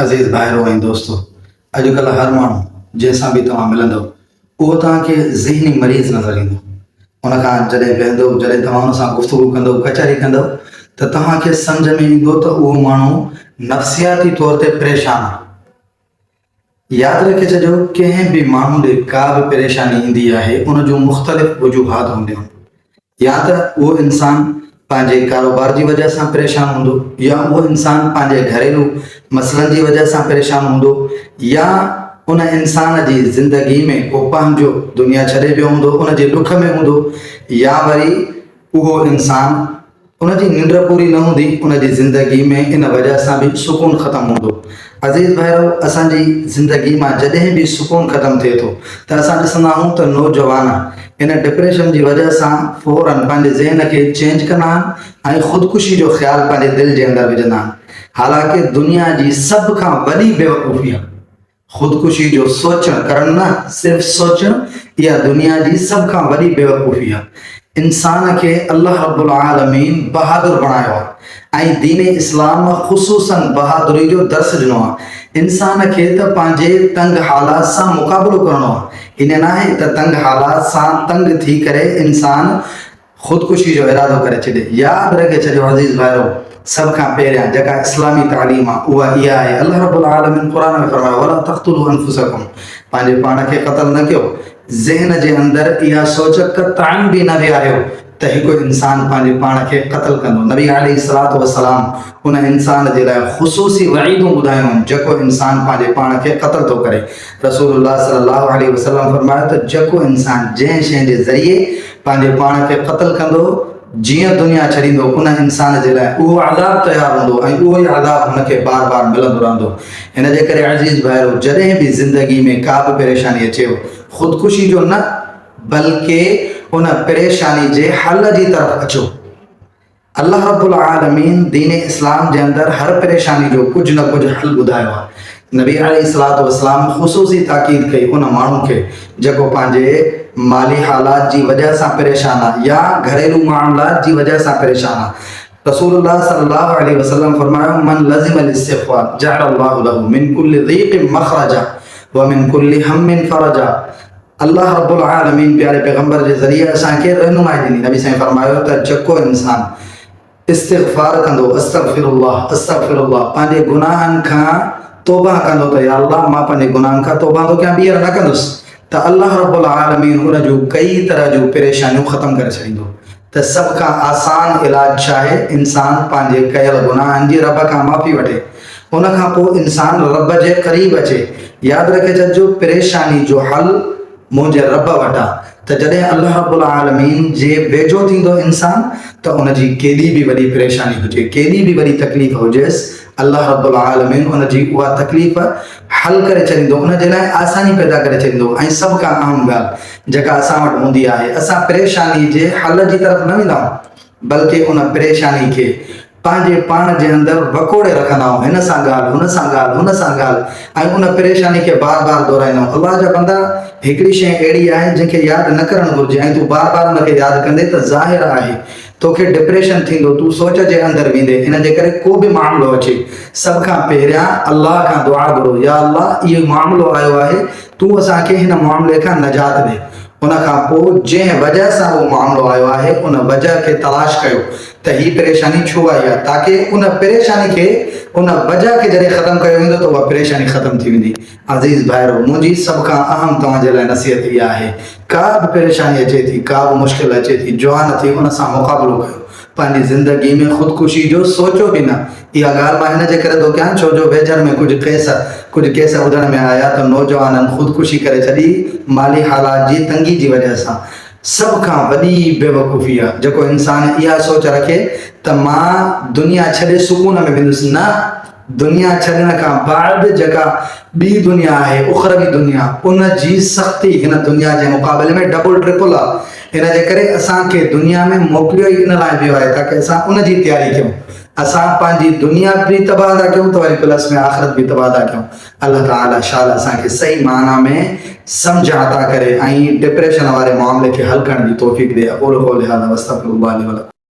अज़ीज़ भाइरों ऐं दोस्तों, अॼुकल्ह हर माण्हू जंहिंसां बि तव्हां मिलंदो उहो तव्हांखे ज़हनी मरीज़ नज़र ईंदो। उनखां जॾहिं वेहंदो, जॾहिं तव्हां हुन सां गुफ़्तगू कंदो, कचहरी कंदो, त तव्हांखे सम्झ में ईंदो त उहो माण्हू नफ़्सियाती तौर ते परेशान आहे। यादि रखे छॾियो, कंहिं बि माण्हू ॾे का बि परेशानी ईंदी आहे, उन जूं मुख़्तलिफ़ वजूहात हूंदियूं आहिनि। या त उहो इंसान पंहिंजे कारोबार जी वजह सां परेशान हूंदो, या उहो इंसान पंहिंजे घरेलू मसइलनि जी वजह सां परेशान हूंदो, या उन इंसान जी ज़िंदगी में को पंहिंजो दुनिया छॾे वियो हूंदो, उन जे ॾुख में हूंदो, या वरी उहो इंसान उन जी निंड पूरी न हूंदी, उन जी ज़िंदगी में इन वजह सां बि सुकून ख़तमु हूंदो। अज़ीज़ भाइरो, असांजी ज़िंदगी मां जॾहिं बि सुकून ख़तमु थिए थो त असां ॾिसंदा आहियूं त नौजवान इन डिप्रेशन जी वजह सां फ़ौरन पंहिंजे ज़हन खे चेंज कंदा आहिनि ऐं ख़ुदकुशी जो ख़्यालु पंहिंजे दिलि जे अंदरि विझंदा आहिनि। हालांकि दुनिया जी सभ खां वॾी बेवकूफ़ी आहे ख़ुदकुशी जो सोचणु करणु, न सिर्फ़ु सोचणु। इहा दुनिया जी सभ खां वॾी बेवकूफ़ी आहे। इंसान खे अल्लाह रब्बुल आलमीन बहादुर बणायो आहे ऐं दीन इस्लाम ख़ुसूसन बहादुरी जो दर्स ॾिनो आहे। इंसान खे त पंहिंजे तंग हालात सां मुक़ाबिलो करणो आहे। इन नाहे त तंग हालात सां तंग थी करे इंसान ख़ुदकुशी जो इरादो करे छॾे। यादि रखे छॾियो अज़ीज़ भाइरो, सभ खां पहिरियां जेका इस्लामी तालीम आहे उहा इहा आहे। अल्लाह रब्बुल आलमीन क़ुरान में फरमायो, वला तक़्तुलू अनफुसकुम, पंहिंजे पाण खे क़त्ल न कयो। ज़हन जे अंदरि इहा सोच क़तअन बि न विहारियो त हिकु इंसान पंहिंजे पाण खे क़त्ल कंदो। नबी अलैहिस्सलातु वस्सलाम उन इंसान जे लाइ ख़ुसूसी वईदूं ॿुधायूं जेको इंसान पंहिंजे पाण खे क़त्ल थो करे। रसूलुल्लाह सल्लल्लाहु अलैहि वसल्लम फरमायो त जेको इंसान जंहिं शइ जे ज़रिए पंहिंजे पाण खे क़त्ल कंदो, जीअं दुनिया छॾींदो, उन इंसान जे लाइ उहो अज़ाब तयारु हूंदो ऐं उहो ई अज़ाब हुनखे बार बार मिलंदो रहंदो। हिन जे करे अज़ीज़ भाइरो, जॾहिं बि ज़िंदगी में का बि परेशानी अचेव, ख़ुदकुशी जो न बल्कि उन परेशानी जे हल जी तरफ़ अचो। अल्लाह रब्बुल आलमीन दीन इस्लाम जे अंदरि हर परेशानी जो कुझु न कुझु हल ॿुधायो आहे। नबी अलैहिस्सलातु वस्सलाम ख़ुसूसी ताक़ीद कई उन माण्हू खे जेको पंहिंजे माली हालात जी वजह सां परेशान आहे या घरेलू मामलात जी वजह सां परेशान आहे। रसूलुल्लाह सल्लल्लाहु अलैहि वसल्लम फरमायो, मन लज़िमल इस्तिग़फ़ार जअलल्लाहु लहू मिन कुल्लि ज़ीक़िन मख़रजा व मिन कुल्लि हम्मिन फ़रजा। अल्लाह रब्बुल आलमीन प्यारे पैगंबर जे ज़रिए असांखे रहनुमाई ॾिनी। नबी साईं फरमायो त जेको इंसान इस्तिग़फ़ार कंदो, अस्तग़फिरुल्लाह अस्तग़फिरुल्लाह, पंहिंजे गुनाहनि खां तौबा कंदो त या अल्लाह मां पंहिंजे गुनाहनि खां तौबा थो कयां, ॿीहर न कंदुसि, त अल्लाह रब्बुल आलमीन उन जूं कई तरह जूं परेशानियूं ख़तमु करे छॾींदो। त सभ खां आसान इलाज छा आहे? इंसान पंहिंजे कयल गुनाहनि जी रब खां माफ़ी वठे, उन खां पोइ इंसान रब जे क़रीब अचे। यादि रखे छॾिजो, परेशानी जो हल मुंहिंजे रब वटि आहे। त जॾहिं अल्लाह रब्बुल आलमीन जे वेझो थींदो इंसान, त उन जी केॾी बि वॾी परेशानी हुजे, केॾी बि वॾी तकलीफ़ हुजेसि, अल्लाह रब्बुल आलमीन उन जी उहा तकलीफ़ हल करे छॾींदो, उन जे लाइ आसानी पैदा करे छॾींदो। ऐं सभ खां अहम ॻाल्हि जेका असां वटि हूंदी आहे, असां परेशानी जे हल जी तरफ़ न वेंदा आहियूं, बल्कि उन परेशानी खे पंहिंजे पाण जे अंदरि वकोड़े रखंदा आहियूं। हिन सां ॻाल्हि, हुन सां ॻाल्हि, हुन सां ॻाल्हि, ऐं उन परेशानी खे बार बार दोहराईंदा आहियूं। अल्लाह जा बंदा, हिकिड़ी शइ अहिड़ी आहे जंहिंखे यादि न करणु घुरिजे ऐं तूं बार बार उनखे यादि कंदे त ज़ाहिर आहे तोखे डिप्रेशन थींदो, तूं सोच जे अंदरि वेंदे। इन जे करे को बि मामिलो अचे, सभ खां पहिरियां अल्लाह खां दुआ घुरो, या अल्लाह इहो मामिलो आयो आहे, तूं असांखे हिन मामिले खां नजात ॾे। उन खां पोइ जंहिं वजह सां उहो मामिलो आयो आहे, उन वजह खे तलाश कयो त हीअ परेशानी छो आई आहे, ताकि उन परेशानी खे, उन वजह खे जॾहिं ख़तमु कयो वेंदो त उहा परेशानी ख़तमु थी वेंदी। अज़ीज़ भाइरो, मुंहिंजी सभ खां अहम तव्हांजे लाइ नसीहत इहा आहे, का बि परेशानी अचे थी, का बि मुश्किल अचे थी, जवान थी, उन सां मुक़ाबिलो कयो। पंहिंजी ज़िंदगी में ख़ुदकुशी जो सोचो बि न। इहा ॻाल्हि मां हिन जे करे थो कयां, छो जो वेझर में कुझु केस ॿुधण में आया त नौजवाननि ख़ुदकुशी करे छॾी माली हालात जी तंगी जी वजह सां। सभ खां वॾी बेवकूफ़ी आहे जेको इंसान इहा सोच रखे त मां दुनिया छॾे सुकून में वेंदुसि। न, दुनिया छॾण खां बाद जेका ॿी दुनिया आहे, उख़रवी दुनिया, उन जी सख़्ती हिन दुनिया जे मुक़ाबले में डबल ट्रिपल आहे। हिन जे करे असांखे दुनिया में मोकिलियो ई इन लाइ वियो आहे ताकि असां उन जी तयारी कयूं। असां पंहिंजी दुनिया बि तबाह था कयूं त वरी प्लस में आख़िरत बि तबाह था कयूं। अल्लाह ताला शाल असांखे सही माना में सम्झ अता करे ऐं डिप्रेशन वारे मामले खे हल करण जी तौफ़ीक़ ॾे। अक़ूलु क़ौली हाज़ा वस्तग़फिरुल्लाह ली व लकुम।